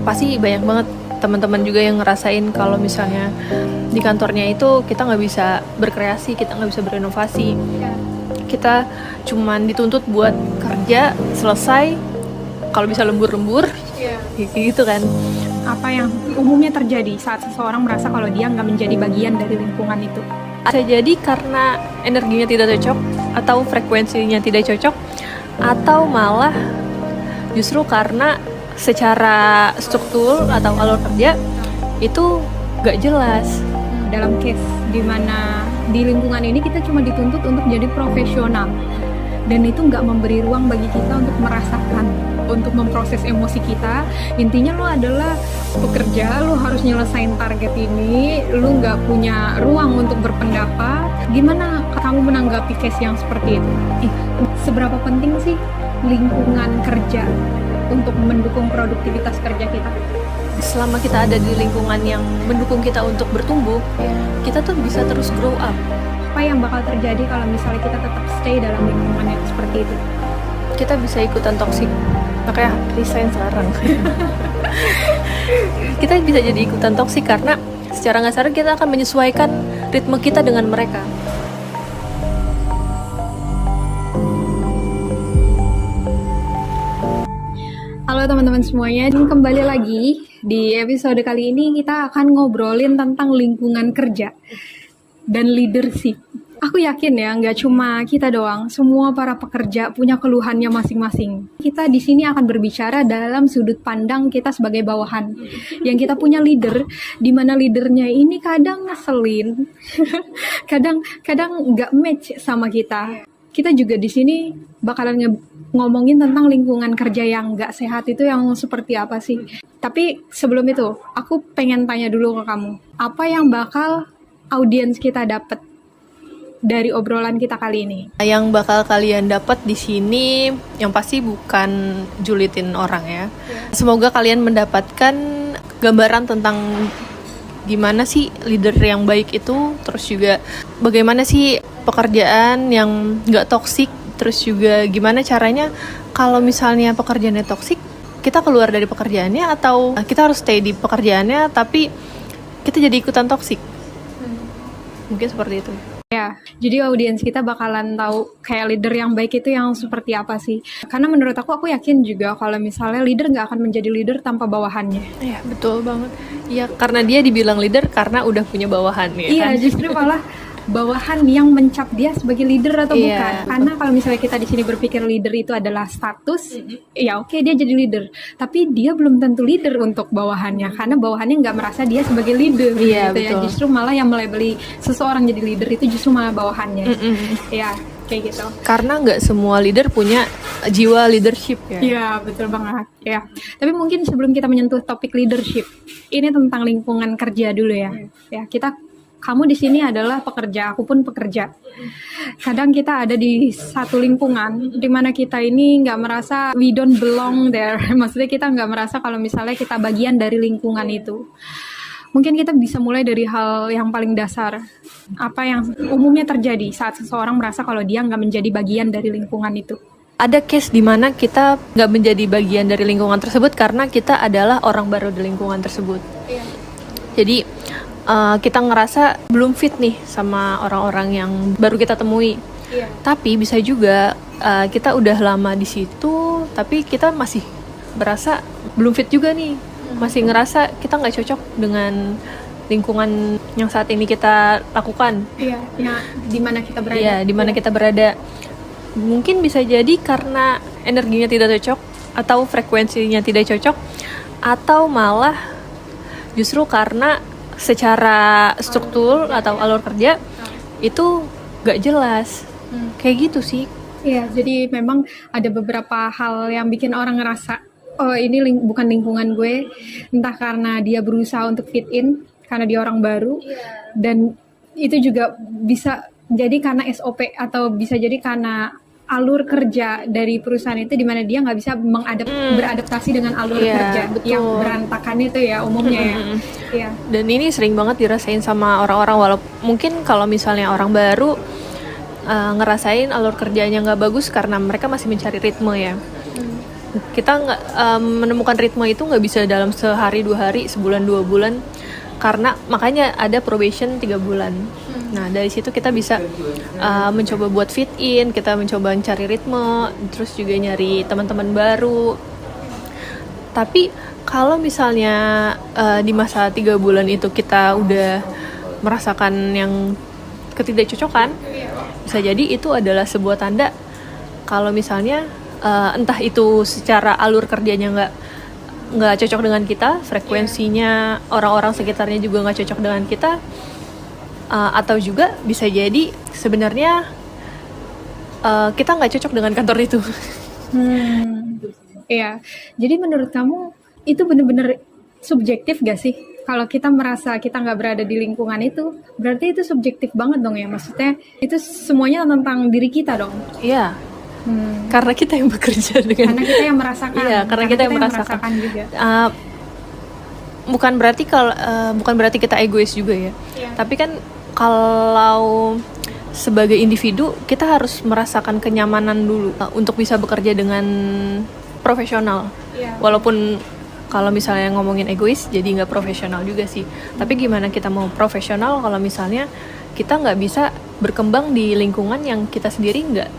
pasti banyak banget teman-teman juga yang ngerasain kalau misalnya di kantornya itu kita nggak bisa berkreasi, kita nggak bisa berinovasi, kita cuman dituntut buat kerja selesai, kalau bisa lembur-lembur, gitu kan. Apa yang umumnya terjadi saat seseorang merasa kalau dia nggak menjadi bagian dari lingkungan itu? Bisa jadi karena energinya tidak cocok, atau frekuensinya tidak cocok, atau malah justru karena secara struktur atau alur kerja itu gak jelas. Dalam case dimana di lingkungan ini kita cuma dituntut untuk jadi profesional, dan itu nggak memberi ruang bagi kita untuk merasakan, untuk memproses emosi kita. Intinya lo adalah pekerja, lo harus nyelesain target ini, lo nggak punya ruang untuk berpendapat. Gimana kamu menanggapi case yang seperti itu? Seberapa penting sih lingkungan kerja untuk mendukung produktivitas kerja kita? Selama kita ada di lingkungan yang mendukung kita untuk bertumbuh, kita tuh bisa terus grow up. Apa yang bakal terjadi kalau misalnya kita tetap stay dalam lingkungan yang seperti itu? Kita bisa ikutan toksik, makanya resign sekarang. Kita bisa jadi ikutan toksik karena secara nggak sadar kita akan menyesuaikan ritme kita dengan mereka. Halo teman-teman semuanya, kembali lagi di episode kali ini kita akan ngobrolin tentang lingkungan kerja dan leadership. Aku yakin ya, nggak cuma kita doang, semua para pekerja punya keluhannya masing-masing. Kita di sini akan berbicara dalam sudut pandang kita sebagai bawahan, yang kita punya leader, di mana leadernya ini kadang ngeselin, kadang nggak match sama kita. Kita juga di sini bakalan ngomongin tentang lingkungan kerja yang nggak sehat itu yang seperti apa sih. Tapi sebelum itu, aku pengen tanya dulu ke kamu, apa yang bakal audiens kita dapat dari obrolan kita kali ini? Yang bakal kalian dapat di sini yang pasti bukan julitin orang ya. Semoga kalian mendapatkan gambaran tentang gimana sih leader yang baik itu, terus juga bagaimana sih pekerjaan yang nggak toksik, terus juga gimana caranya kalau misalnya pekerjaannya toksik, kita keluar dari pekerjaannya atau kita harus stay di pekerjaannya tapi kita jadi ikutan toksik. Mungkin seperti itu. Ya, jadi audiens kita bakalan tahu kayak leader yang baik itu yang seperti apa sih. Karena menurut aku yakin juga kalau misalnya leader nggak akan menjadi leader tanpa bawahannya. Iya, betul banget. Iya, karena dia dibilang leader karena udah punya bawahan ya. Iya, kan? justru malah bawahan yang mencap dia sebagai leader atau bukan. Betul. Karena kalau misalnya kita di sini berpikir leader itu adalah status, ya oke, dia jadi leader. Tapi dia belum tentu leader untuk bawahannya, karena bawahannya nggak merasa dia sebagai leader. Iya, gitu ya. betul. Justru malah yang melabeli seseorang jadi leader itu justru malah bawahannya. Ya, kayak gitu. Karena nggak semua leader punya jiwa leadership ya. Iya, betul banget. Ya. Tapi mungkin sebelum kita menyentuh topik leadership, ini tentang lingkungan kerja dulu ya. Ya, kamu di sini adalah pekerja, aku pun pekerja. Kadang kita ada di satu lingkungan di mana kita ini nggak merasa we don't belong there. Maksudnya kita nggak merasa kalau misalnya kita bagian dari lingkungan itu. Mungkin kita bisa mulai dari hal yang paling dasar. Apa yang umumnya terjadi saat seseorang merasa kalau dia nggak menjadi bagian dari lingkungan itu? Ada case di mana kita nggak menjadi bagian dari lingkungan tersebut karena kita adalah orang baru di lingkungan tersebut. Jadi kita ngerasa belum fit nih sama orang-orang yang baru kita temui. Tapi bisa juga kita udah lama di situ, tapi kita masih berasa belum fit juga nih. Masih ngerasa kita nggak cocok dengan lingkungan yang saat ini kita lakukan. Iya, ya, di mana kita berada. Iya, di mana kita berada. Mungkin bisa jadi karena energinya tidak cocok, atau frekuensinya tidak cocok, atau malah justru karena secara struktur atau alur kerja itu gak jelas. Kayak gitu sih. Iya, jadi memang ada beberapa hal yang bikin orang ngerasa, oh ini bukan lingkungan gue, entah karena dia berusaha untuk fit in karena dia orang baru, dan itu juga bisa jadi karena SOP atau bisa jadi karena alur kerja dari perusahaan itu, di mana dia nggak bisa beradaptasi dengan alur kerja yang berantakan itu ya umumnya ya. Dan ini sering banget dirasain sama orang-orang, walaupun mungkin kalau misalnya orang baru ngerasain alur kerjanya nggak bagus karena mereka masih mencari ritme ya. Kita nggak menemukan ritme itu nggak bisa dalam sehari 2 hari, sebulan 2 bulan, karena makanya ada probation 3 bulan. Nah dari situ kita bisa mencoba buat fit in, kita mencoba mencari ritme, terus juga nyari teman-teman baru. Tapi kalau misalnya di masa 3 bulan itu kita udah merasakan yang ketidakcocokan, bisa jadi itu adalah sebuah tanda kalau misalnya entah itu secara alur kerjanya nggak cocok dengan kita, frekuensinya orang-orang sekitarnya juga nggak cocok dengan kita, atau juga bisa jadi sebenarnya kita nggak cocok dengan kantor itu. Iya, jadi menurut kamu itu benar-benar subjektif gak sih? Kalau kita merasa kita nggak berada di lingkungan itu, berarti itu subjektif banget dong ya? Maksudnya itu semuanya tentang diri kita dong? Iya, karena kita yang bekerja dengan. Karena kita yang merasakan. Iya, karena kita yang merasakan juga. Bukan berarti kita egois juga ya. Iya. Tapi kan kalau sebagai individu kita harus merasakan kenyamanan dulu untuk bisa bekerja dengan profesional. Iya. Walaupun kalau misalnya ngomongin egois jadi nggak profesional juga sih. Tapi gimana kita mau profesional kalau misalnya kita nggak bisa berkembang di lingkungan yang kita sendiri nggak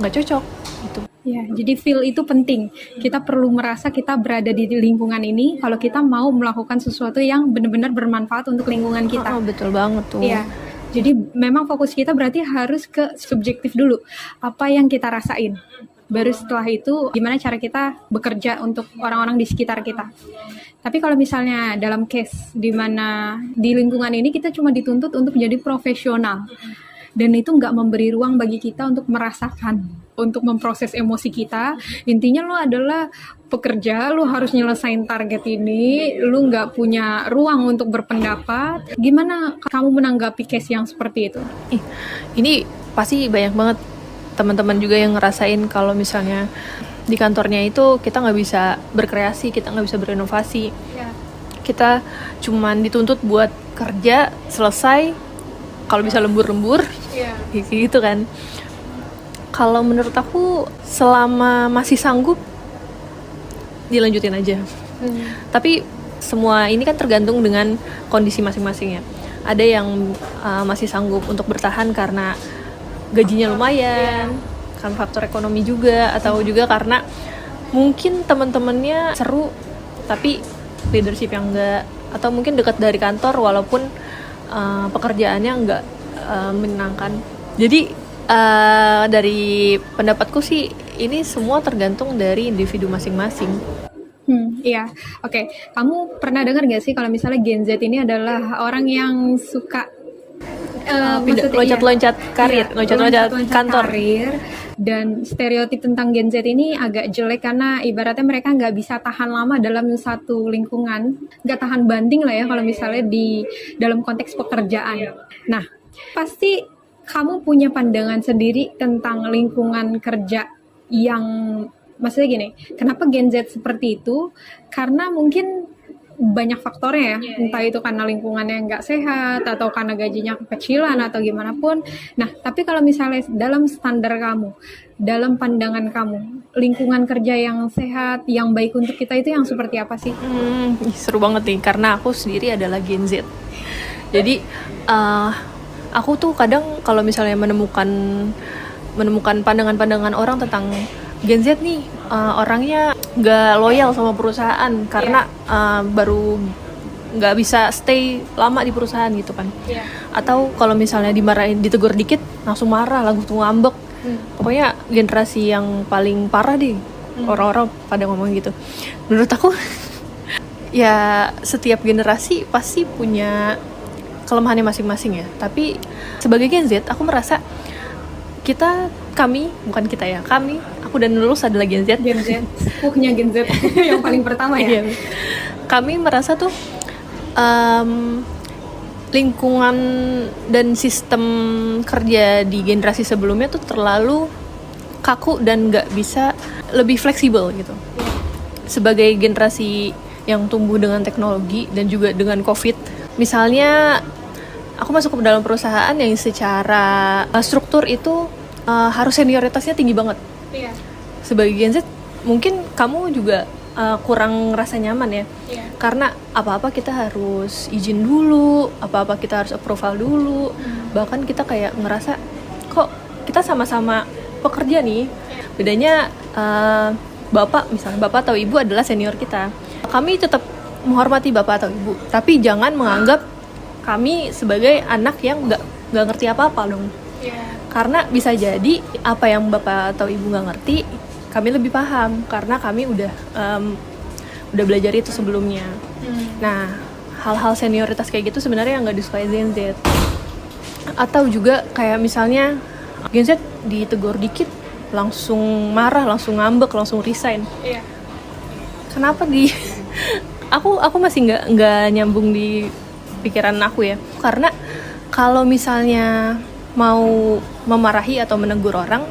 cocok gitu. Ya, jadi feel itu penting. Kita perlu merasa kita berada di lingkungan ini kalau kita mau melakukan sesuatu yang benar-benar bermanfaat untuk lingkungan kita. Betul banget tuh. Iya. Jadi memang fokus kita berarti harus ke subjektif dulu. Apa yang kita rasain. Baru setelah itu gimana cara kita bekerja untuk orang-orang di sekitar kita. Tapi kalau misalnya dalam case di mana di lingkungan ini kita cuma dituntut untuk menjadi profesional. Dan itu nggak memberi ruang bagi kita untuk merasakan, untuk memproses emosi kita. Intinya lo adalah pekerja, lo harus nyelesain target ini, lo nggak punya ruang untuk berpendapat. Gimana kamu menanggapi case yang seperti itu? Ini pasti banyak banget teman-teman juga yang ngerasain kalau misalnya di kantornya itu kita nggak bisa berkreasi, kita nggak bisa berinovasi. Kita cuman dituntut buat kerja, selesai, kalau bisa lembur-lembur, gitu kan. Kalau menurut aku selama masih sanggup dilanjutin aja. Tapi semua ini kan tergantung dengan kondisi masing-masing ya. Ada yang masih sanggup untuk bertahan karena gajinya lumayan, kan faktor ekonomi juga, atau juga karena mungkin teman-temannya seru tapi leadership yang enggak, atau mungkin dekat dari kantor walaupun pekerjaannya enggak menyenangkan. Jadi dari pendapatku sih ini semua tergantung dari individu masing-masing. Iya, oke. Kamu pernah dengar nggak sih kalau misalnya Gen Z ini adalah orang yang suka loncat-loncat karir, loncat-loncat kantor. Karir, dan stereotip tentang Gen Z ini agak jelek karena ibaratnya mereka nggak bisa tahan lama dalam satu lingkungan, nggak tahan banding lah ya kalau misalnya di dalam konteks pekerjaan. Nah, pasti kamu punya pandangan sendiri tentang lingkungan kerja yang, maksudnya gini, kenapa Gen Z seperti itu? Karena mungkin banyak faktornya ya, entah itu karena lingkungannya nggak sehat atau karena gajinya kekecilan atau gimana pun. Nah, tapi kalau misalnya dalam standar kamu, dalam pandangan kamu, lingkungan kerja yang sehat, yang baik untuk kita itu yang seperti apa sih? Seru banget nih, karena aku sendiri adalah Gen Z. Jadi aku tuh kadang kalau misalnya menemukan pandangan-pandangan orang tentang Gen Z nih, orangnya nggak loyal sama perusahaan karena baru nggak bisa stay lama di perusahaan gitu kan. Atau kalau misalnya dimarahin, ditegur dikit langsung marah, langsung ngambek. Pokoknya generasi yang paling parah deh, orang-orang pada ngomong gitu. Menurut aku ya setiap generasi pasti punya kelemahannya masing-masing ya. Tapi sebagai Gen Z aku merasa kami, aku dan Lulus adalah Gen Z. Sepuhnya Gen Z yang paling pertama ya. Kami merasa tuh lingkungan dan sistem kerja di generasi sebelumnya tuh terlalu kaku dan nggak bisa lebih fleksibel gitu. Sebagai generasi yang tumbuh dengan teknologi dan juga dengan COVID, misalnya aku masuk ke dalam perusahaan yang secara struktur itu harus senioritasnya tinggi banget. Sebagai Gen Z mungkin kamu juga kurang rasa nyaman ya. Karena apa-apa kita harus izin dulu, apa-apa kita harus approval dulu. Bahkan kita kayak ngerasa kok kita sama-sama pekerja nih. Bedanya misalnya bapak atau ibu adalah senior kita. Kami tetap menghormati bapak atau ibu, tapi jangan menganggap kami sebagai anak yang nggak ngerti apa-apa dong. Karena bisa jadi apa yang bapak atau ibu nggak ngerti, kami lebih paham karena kami udah belajar itu sebelumnya. Nah, hal-hal senioritas kayak gitu sebenarnya yang nggak disukai Gen Z. Atau juga kayak misalnya Gen Z ditegur dikit langsung marah, langsung ngambek, langsung resign. Kenapa aku masih nggak nyambung di pikiran aku ya. Karena kalau misalnya mau memarahi atau menegur orang,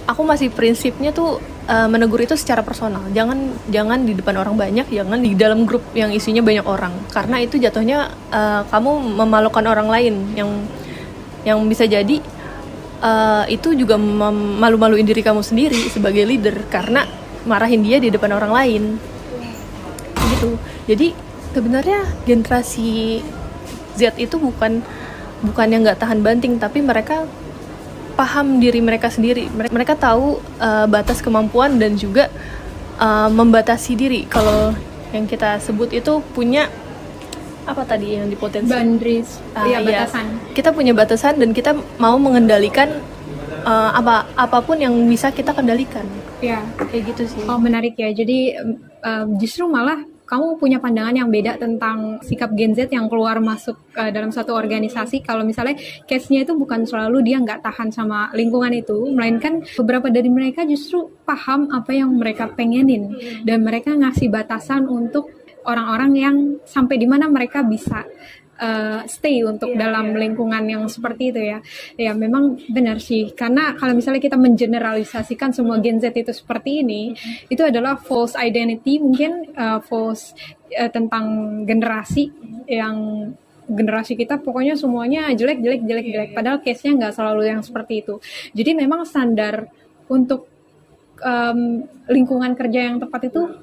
aku masih prinsipnya tuh menegur itu secara personal. Jangan di depan orang banyak, jangan di dalam grup yang isinya banyak orang. Karena itu jatuhnya kamu memalukan orang lain yang bisa jadi itu juga malu-maluin diri kamu sendiri sebagai leader karena marahin dia di depan orang lain. Gitu. Jadi sebenarnya generasi Z itu bukan yang nggak tahan banting, tapi mereka paham diri mereka sendiri. Mereka tahu batas kemampuan dan juga membatasi diri. Kalau yang kita sebut itu punya apa tadi yang dipotensi? Boundaries, batasan. Kita punya batasan dan kita mau mengendalikan apapun yang bisa kita kendalikan. Kayak gitu sih. Oh, menarik ya. Jadi justru malah kamu punya pandangan yang beda tentang sikap Gen Z yang keluar masuk dalam suatu organisasi. Kalau misalnya case-nya itu bukan selalu dia nggak tahan sama lingkungan itu, melainkan beberapa dari mereka justru paham apa yang mereka pengenin dan mereka ngasih batasan untuk orang-orang yang sampai di mana mereka bisa stay untuk dalam lingkungan yang seperti itu ya. Ya memang benar sih, karena kalau misalnya kita mengeneralisasikan semua Gen Z itu seperti ini, itu adalah false identity, mungkin false tentang generasi yang generasi kita pokoknya semuanya jelek. Padahal case-nya nggak selalu yang seperti itu. Jadi memang standar untuk lingkungan kerja yang tepat itu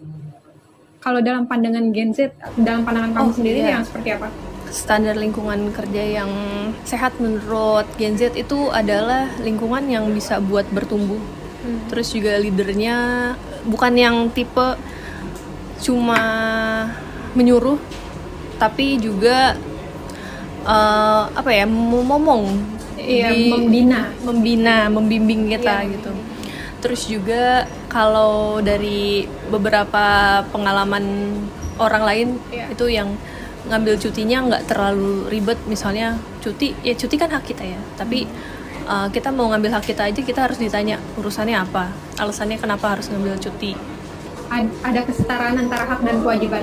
kalau dalam pandangan Gen Z, dalam pandangan kamu sendiri yang seperti apa? Standar lingkungan kerja yang sehat menurut Gen Z itu adalah lingkungan yang bisa buat bertumbuh. Terus juga leadernya bukan yang tipe cuma menyuruh, tapi juga ngomong, membimbing kita gitu. Terus juga kalau dari beberapa pengalaman orang lain itu yang ngambil cutinya nggak terlalu ribet, misalnya cuti kan hak kita ya, tapi kita mau ngambil hak kita aja kita harus ditanya urusannya apa, alasannya kenapa harus ngambil cuti. Ada kesetaraan antara hak dan kewajiban.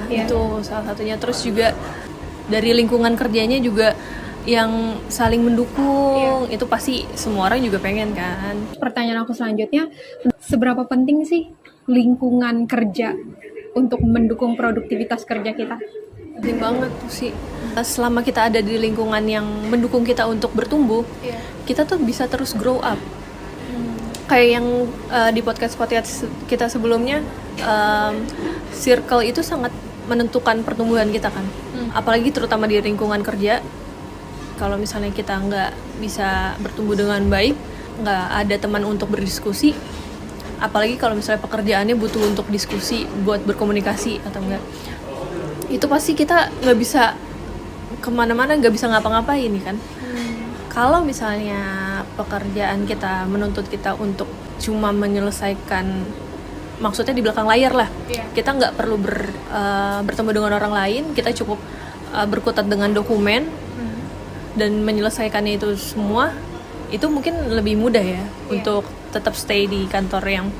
Itu salah satunya. Terus juga dari lingkungan kerjanya juga yang saling mendukung, itu pasti semua orang juga pengen kan. Pertanyaan aku selanjutnya, seberapa penting sih lingkungan kerja untuk mendukung produktivitas kerja kita? Penting banget tuh sih. Selama kita ada di lingkungan yang mendukung kita untuk bertumbuh, kita tuh bisa terus grow up. Kayak yang di podcast kita sebelumnya, circle itu sangat menentukan pertumbuhan kita kan. Apalagi terutama di lingkungan kerja. Kalau misalnya kita nggak bisa bertumbuh dengan baik, nggak ada teman untuk berdiskusi, apalagi kalau misalnya pekerjaannya butuh untuk diskusi, buat berkomunikasi atau enggak, itu pasti kita nggak bisa kemana-mana, nggak bisa ngapa-ngapain kan. Kalau misalnya pekerjaan kita menuntut kita untuk cuma menyelesaikan, maksudnya di belakang layar lah, kita nggak perlu bertemu dengan orang lain, kita cukup berkutat dengan dokumen dan menyelesaikannya itu semua, itu mungkin lebih mudah ya untuk tetap stay di kantor yang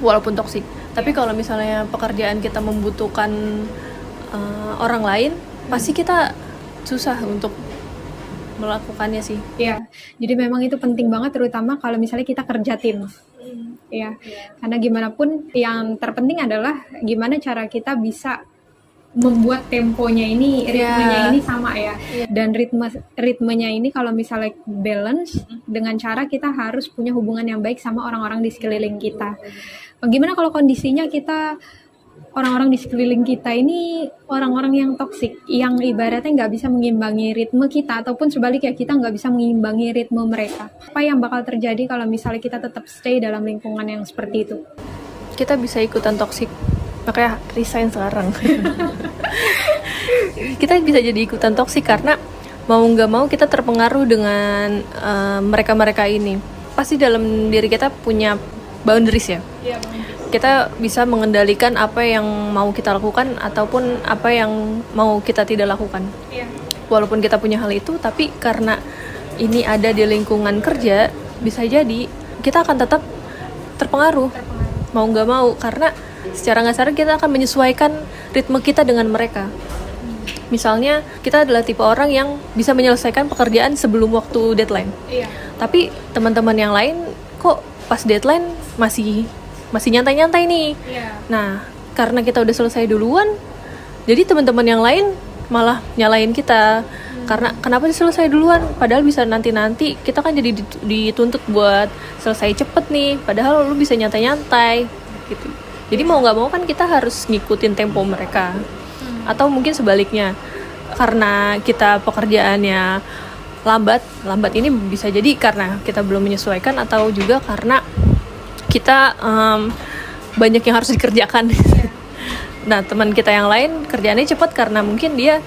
walaupun toksik. Tapi kalau misalnya pekerjaan kita membutuhkan orang lain, pasti kita susah untuk melakukannya sih. Jadi memang itu penting banget, terutama kalau misalnya kita kerja tim. Karena gimana pun yang terpenting adalah gimana cara kita bisa membuat temponya ini, ritmenya ini sama ya. Dan ritmenya ini kalau misalnya balance dengan cara kita harus punya hubungan yang baik sama orang-orang di sekeliling kita. Gimana kalau kondisinya kita orang-orang di sekeliling kita ini orang-orang yang toksik, yang ibaratnya nggak bisa mengimbangi ritme kita, ataupun sebaliknya kita nggak bisa mengimbangi ritme mereka. Apa yang bakal terjadi kalau misalnya kita tetap stay dalam lingkungan yang seperti itu? Kita bisa ikutan toksik, makanya resign sekarang. Kita bisa jadi ikutan toksik karena mau nggak mau kita terpengaruh dengan mereka-mereka ini. Pasti dalam diri kita punya boundaries ya. Kita bisa mengendalikan apa yang mau kita lakukan ataupun apa yang mau kita tidak lakukan. Walaupun kita punya hal itu, tapi karena ini ada di lingkungan kerja, bisa jadi kita akan tetap terpengaruh. Mau nggak mau, karena secara nggak sadar kita akan menyesuaikan ritme kita dengan mereka. Misalnya kita adalah tipe orang yang bisa menyelesaikan pekerjaan sebelum waktu deadline. Tapi teman-teman yang lain kok pas deadline masih nyantai-nyantai nih. Nah, karena kita udah selesai duluan, jadi teman-teman yang lain malah nyalain kita. Karena kenapa sih selesai duluan? Padahal bisa nanti-nanti, kita kan jadi dituntut buat selesai cepet nih. Padahal lu bisa nyantai-nyantai gitu. Jadi mau nggak mau kan kita harus ngikutin tempo mereka. Atau mungkin sebaliknya, karena kita pekerjaannya lambat ini bisa jadi karena kita belum menyesuaikan, atau juga karena kita banyak yang harus dikerjakan. Nah, teman kita yang lain kerjaannya cepat karena mungkin dia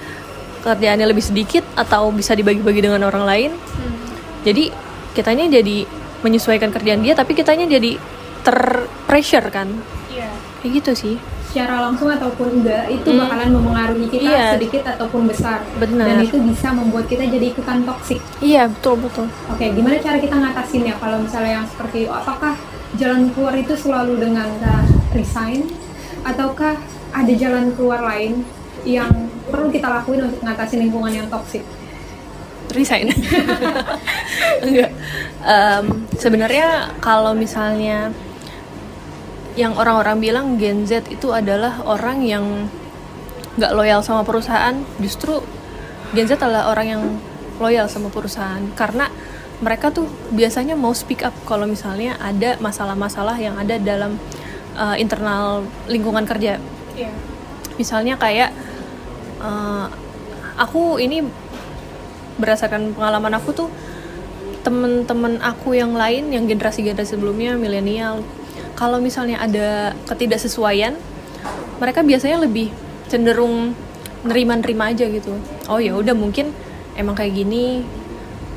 kerjaannya lebih sedikit atau bisa dibagi-bagi dengan orang lain. Jadi kitanya jadi menyesuaikan kerjaan dia, tapi kitanya jadi terpressure kan. Kayak gitu sih. Secara langsung ataupun enggak, itu bakalan mempengaruhi kita sedikit ataupun besar. Benar. Dan itu bisa membuat kita jadi ikutan toksik. Iya, betul. Oke, gimana cara kita ngatasinnya kalau misalnya yang seperti itu? Apakah jalan keluar itu selalu dengan resign, ataukah ada jalan keluar lain yang perlu kita lakuin untuk mengatasi lingkungan yang toksik? Resign. Enggak. Sebenarnya kalau misalnya yang orang-orang bilang Gen Z itu adalah orang yang nggak loyal sama perusahaan, justru Gen Z adalah orang yang loyal sama perusahaan karena mereka tuh biasanya mau speak up kalau misalnya ada masalah-masalah yang ada dalam internal lingkungan kerja. Misalnya kayak aku ini berdasarkan pengalaman aku tuh, temen-temen aku yang lain yang generasi-generasi sebelumnya, milenial, kalau misalnya ada ketidaksesuaian, mereka biasanya lebih cenderung nerima-nerima aja gitu. Oh ya udah, mungkin emang kayak gini.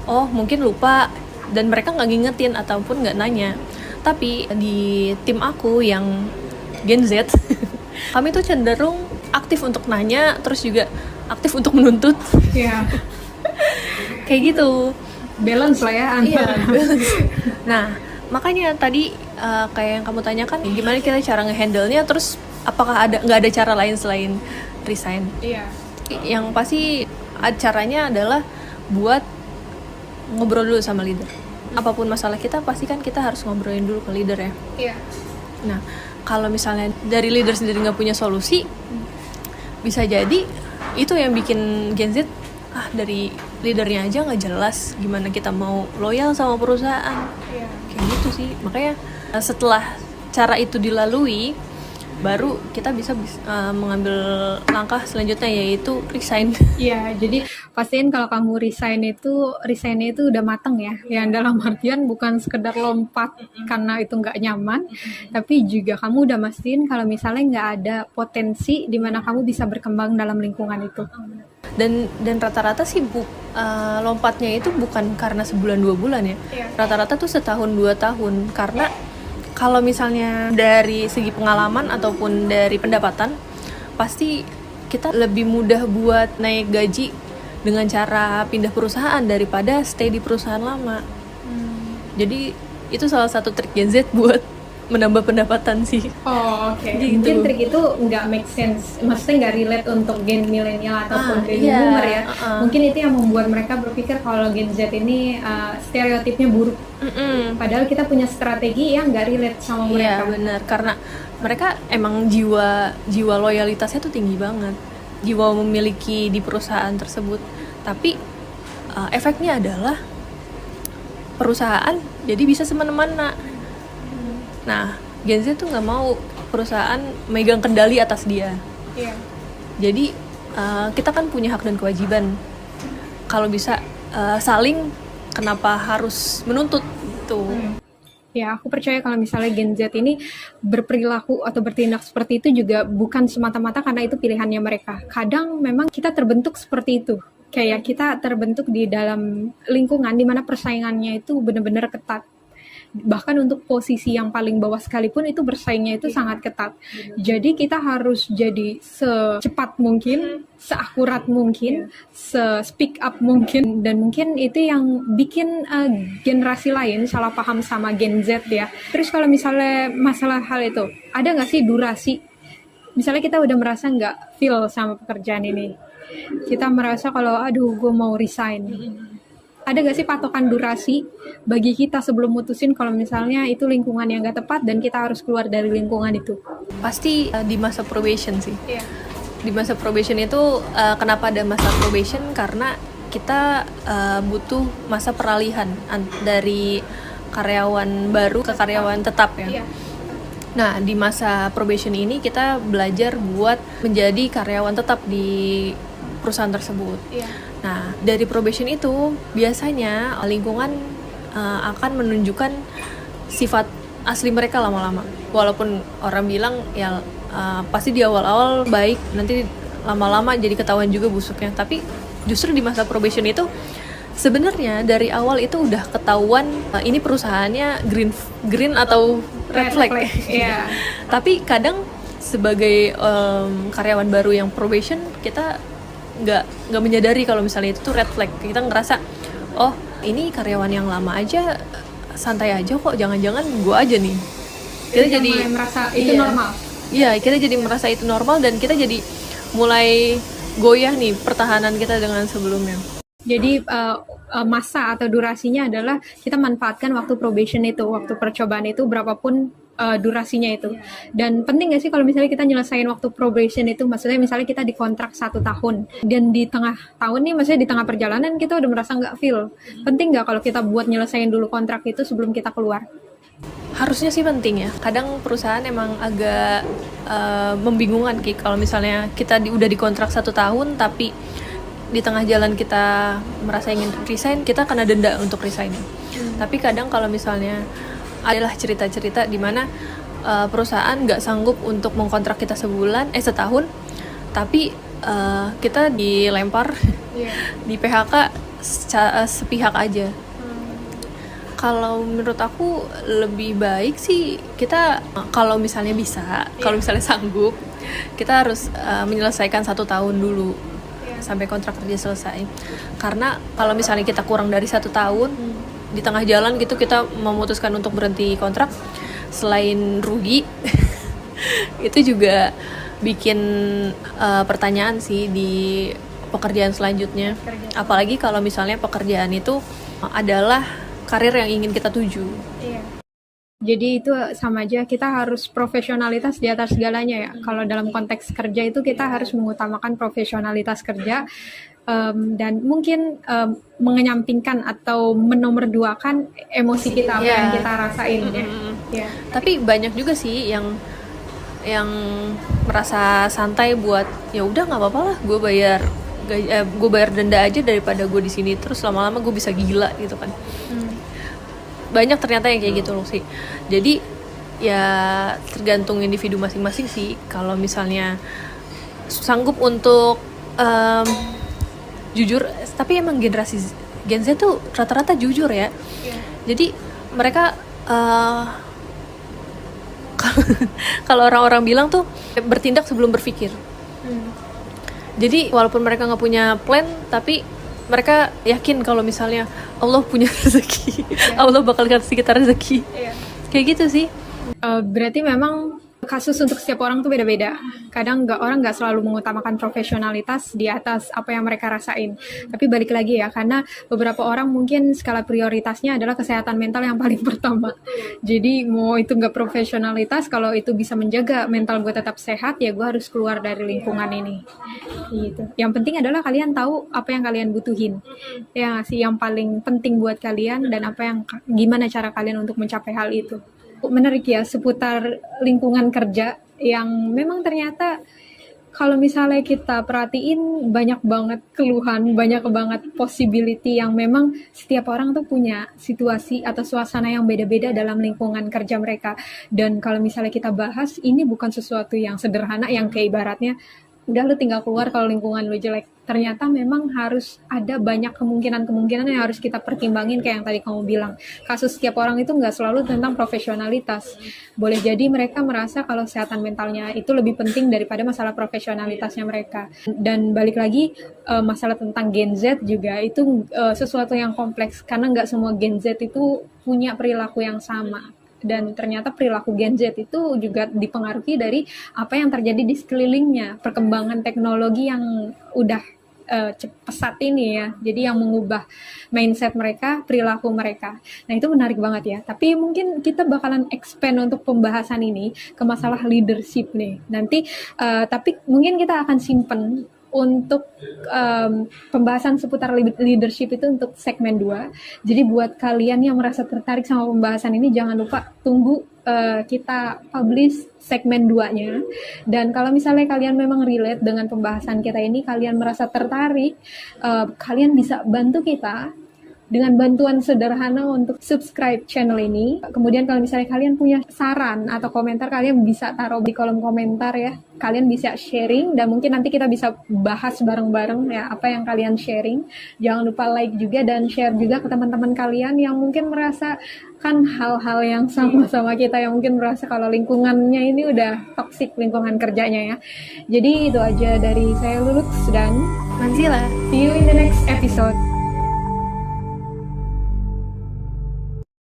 Oh mungkin lupa, dan mereka nggak ngingetin ataupun nggak nanya. Tapi di tim aku yang Gen Z, kami tuh cenderung aktif untuk nanya, terus juga aktif untuk menuntut. Kayak gitu. Balance lah ya antara. Balance. Nah, makanya tadi kayak yang kamu tanyakan, gimana kita cara ngehandle-nya, terus apakah nggak ada cara lain selain resign? Yang pasti caranya adalah buat ngobrol dulu sama leader. Apapun masalah kita, pasti kan kita harus ngobrolin dulu ke leader ya. Nah, kalau misalnya dari leader sendiri nggak punya solusi, bisa jadi itu yang bikin Gen Z, dari leadernya aja nggak jelas gimana kita mau loyal sama perusahaan. Kayak gitu sih. Makanya setelah cara itu dilalui, baru kita bisa mengambil langkah selanjutnya, yaitu resign. Iya, jadi pastiin kalau kamu resignnya itu udah mateng ya. Yang dalam artian bukan sekedar lompat karena itu nggak nyaman, tapi juga kamu udah mastiin kalau misalnya nggak ada potensi di mana kamu bisa berkembang dalam lingkungan itu. Dan rata-rata sih lompatnya itu bukan karena sebulan 2 bulan ya. Rata-rata tuh setahun 2 tahun, karena kalau misalnya dari segi pengalaman ataupun dari pendapatan, pasti kita lebih mudah buat naik gaji dengan cara pindah perusahaan daripada stay di perusahaan lama. Jadi itu salah satu trik Gen Z buat menambah pendapatan sih. Oh, oke. Gitu. Mungkin trik itu nggak make sense, maksudnya nggak relate untuk gen milenial ataupun gen boomer ya. Mungkin itu yang membuat mereka berpikir kalau Gen Z ini stereotipnya buruk. Padahal kita punya strategi yang nggak relate sama mereka. Iya benar, karena mereka emang jiwa loyalitasnya tuh tinggi banget, jiwa memiliki di perusahaan tersebut. Tapi efeknya adalah perusahaan jadi bisa semena-mena. Nah, Gen Z tuh nggak mau perusahaan megang kendali atas dia. Iya. Jadi kita kan punya hak dan kewajiban. Kalau bisa saling, kenapa harus menuntut gitu. Ya, aku percaya kalau misalnya Gen Z ini berperilaku atau bertindak seperti itu juga bukan semata-mata karena itu pilihannya mereka. Kadang memang kita terbentuk seperti itu. Kayak kita terbentuk di dalam lingkungan di mana persaingannya itu benar-benar ketat. Bahkan untuk posisi yang paling bawah sekalipun itu bersaingnya itu sangat ketat. Jadi kita harus jadi secepat mungkin, seakurat mungkin, se-speak up mungkin, dan mungkin itu yang bikin generasi lain salah paham sama Gen Z ya. Terus kalau misalnya masalah hal itu, ada nggak sih durasi? Misalnya kita udah merasa nggak feel sama pekerjaan ini, kita merasa kalau aduh gue mau resign. Ada gak sih patokan durasi bagi kita sebelum mutusin kalau misalnya itu lingkungan yang gak tepat dan kita harus keluar dari lingkungan itu? Pasti di masa probation sih. Iya. Di masa probation itu kenapa ada masa probation? Karena kita butuh masa peralihan dari karyawan baru ke karyawan tetap ya. Iya. Nah, di masa probation ini kita belajar buat menjadi karyawan tetap di perusahaan tersebut. Iya. Nah, dari probation itu biasanya lingkungan akan menunjukkan sifat asli mereka lama-lama. Walaupun orang bilang ya pasti di awal-awal baik, nanti lama-lama jadi ketahuan juga busuknya. Tapi justru di masa probation itu sebenarnya dari awal itu udah ketahuan ini perusahaannya green atau red flag. Iya. Tapi kadang sebagai karyawan baru yang probation, kita nggak menyadari kalau misalnya itu tuh red flag. Kita ngerasa oh ini karyawan yang lama aja santai aja kok, jangan-jangan gue aja nih. Kita jadi merasa itu normal. Iya, kita jadi merasa itu normal dan kita jadi mulai goyah nih pertahanan kita dengan sebelumnya. Jadi masa atau durasinya adalah kita manfaatkan waktu probation itu, waktu percobaan itu berapapun durasinya itu. Dan penting nggak sih kalau misalnya kita nyelesain waktu probation itu, maksudnya misalnya kita dikontrak 1 tahun dan di tengah tahun nih, maksudnya di tengah perjalanan kita udah merasa nggak feel. Penting nggak kalau kita buat nyelesain dulu kontrak itu sebelum kita keluar? Harusnya sih penting ya. Kadang perusahaan emang agak membingungkan Ki, kalau misalnya kita udah dikontrak 1 tahun tapi di tengah jalan kita merasa ingin resign, kita kena denda untuk resign. Tapi kadang kalau misalnya adalah cerita-cerita di mana perusahaan nggak sanggup untuk mengkontrak kita setahun, tapi kita dilempar, di PHK sepihak aja. Kalau menurut aku lebih baik sih kita kalau misalnya bisa, kalau misalnya sanggup, kita harus menyelesaikan 1 tahun dulu sampai kontrak kerja selesai. Karena kalau misalnya kita kurang dari 1 tahun, di tengah jalan gitu kita memutuskan untuk berhenti kontrak, selain rugi itu juga bikin pertanyaan sih di pekerjaan selanjutnya. Apalagi kalau misalnya pekerjaan itu adalah karir yang ingin kita tuju. Iya. Jadi itu sama aja, kita harus profesionalitas di atas segalanya ya. Kalau dalam konteks kerja itu kita harus mengutamakan profesionalitas kerja, dan mungkin mengenyampingkan atau menomorduakan emosi kita, apa yang kita rasain ya. Yeah. Tapi banyak juga sih yang merasa santai buat ya udah nggak apa-apa lah, gue bayar denda aja daripada gue di sini terus lama-lama gue bisa gila gitu kan. Banyak ternyata yang kayak gitu loh sih. Jadi ya tergantung individu masing-masing sih. Kalau misalnya sanggup untuk jujur, tapi emang generasi Gen Z tuh rata-rata jujur ya. Jadi mereka kalau orang-orang bilang tuh bertindak sebelum berpikir. Jadi walaupun mereka nggak punya plan, tapi mereka yakin kalau misalnya Allah punya rezeki, Allah bakal kasih kita rezeki. Kayak gitu sih. Berarti memang kasus untuk setiap orang tuh beda-beda. Kadang orang nggak selalu mengutamakan profesionalitas di atas apa yang mereka rasain. Tapi balik lagi ya, karena beberapa orang mungkin skala prioritasnya adalah kesehatan mental yang paling pertama. Jadi mau itu nggak profesionalitas, kalau itu bisa menjaga mental gue tetap sehat, ya gue harus keluar dari lingkungan ini. Gitu. Yang penting adalah kalian tahu apa yang kalian butuhin. Ya sih, yang paling penting buat kalian dan gimana cara kalian untuk mencapai hal itu. Menarik ya seputar lingkungan kerja yang memang ternyata kalau misalnya kita perhatiin banyak banget keluhan, banyak banget possibility yang memang setiap orang tuh punya situasi atau suasana yang beda-beda dalam lingkungan kerja mereka. Dan kalau misalnya kita bahas, ini bukan sesuatu yang sederhana yang kayak ibaratnya udah lu tinggal keluar kalau lingkungan lu jelek. Ternyata memang harus ada banyak kemungkinan-kemungkinan yang harus kita pertimbangin kayak yang tadi kamu bilang. Kasus setiap orang itu nggak selalu tentang profesionalitas. Boleh jadi mereka merasa kalau kesehatan mentalnya itu lebih penting daripada masalah profesionalitasnya mereka. Dan balik lagi, masalah tentang Gen Z juga itu sesuatu yang kompleks. Karena nggak semua Gen Z itu punya perilaku yang sama. Dan ternyata perilaku Gen Z itu juga dipengaruhi dari apa yang terjadi di sekelilingnya, perkembangan teknologi yang udah pesat ini ya, jadi yang mengubah mindset mereka, perilaku mereka. Nah itu menarik banget ya, tapi mungkin kita bakalan expand untuk pembahasan ini ke masalah leadership nih nanti, tapi mungkin kita akan simpen untuk pembahasan seputar leadership itu untuk segmen 2. Jadi buat kalian yang merasa tertarik sama pembahasan ini, jangan lupa tunggu kita publish segmen 2-nya. Dan kalau misalnya kalian memang relate dengan pembahasan kita ini, kalian merasa tertarik, kalian bisa bantu kita dengan bantuan sederhana untuk subscribe channel ini. Kemudian kalau misalnya kalian punya saran atau komentar, kalian bisa taruh di kolom komentar ya. Kalian bisa sharing dan mungkin nanti kita bisa bahas bareng-bareng ya apa yang kalian sharing. Jangan lupa like juga dan share juga ke teman-teman kalian yang mungkin merasakan hal-hal yang sama-sama kita, yang mungkin merasa kalau lingkungannya ini udah toksik lingkungan kerjanya ya. Jadi itu aja dari saya, Lulux dan Manzila. see you in the next episode.